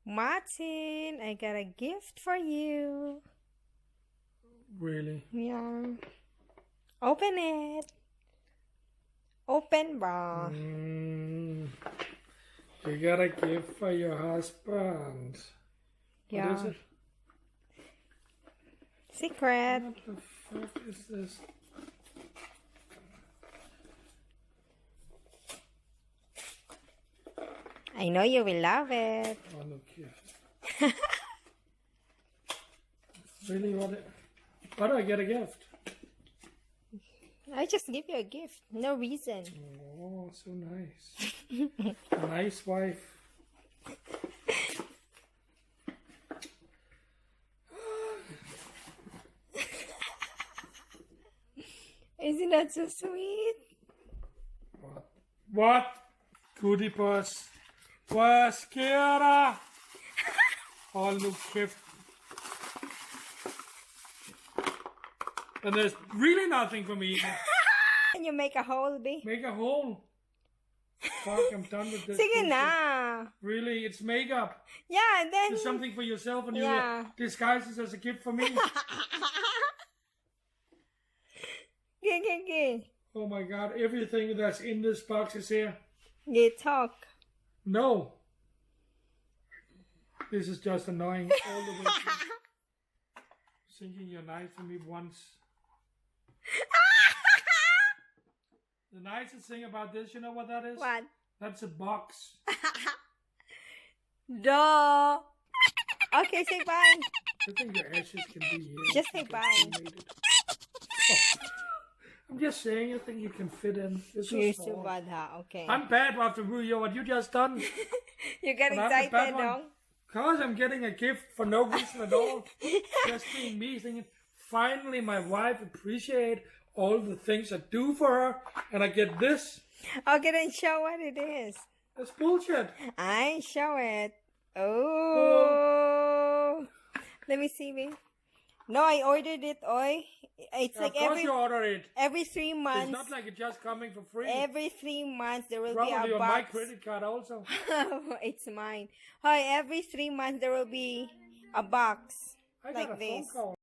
Martin, I got a gift for you. Really? Yeah. Open it. Open bar. You got a gift for your husband. Yeah. What is it? Secret. What the fuck is this? I know you will love it. Oh, no gift. Really? Why do I get a gift? I just give you a gift. No reason. Oh, so nice. A nice wife. Isn't that so sweet? What? Goodiebox. Hvad sker der? Hold nu kæft. And there's really nothing for me. Can you make a hole, B? Make a hole. Fuck, I'm done with this. Sige bullshit. na. Really, it's makeup. Yeah, and then... It's something for yourself and Yeah. you disguise it as a gift for me. Okay. Oh my god, everything that's in this box is here. You talk. No. This is just annoying all the way through. Thinking you're nice to me once. The nicest thing about this, you know what that is? What? That's a box. Duh. Okay, say bye. I think your ashes can be here. Just say bye. I'm just saying, I think you can fit in. It's so You're small. so bad, huh? Okay. I'm bad after what you just done. You get And I'm the bad excited, one. no? Because I'm getting a gift for no reason at all. Just being me, thinking, finally my wife appreciate all the things I do for her, and I get this. Okay, then show what it is. That's bullshit. I show it. Oh. Let me see, babe. No, I ordered it, oi. It's Of like course you order it. every 3 months. It's not like it's just coming for free. Every 3 months there will Probably be a on my box. credit card also. It's mine. Hi, every 3 months there will be a box I got like a phone this. call.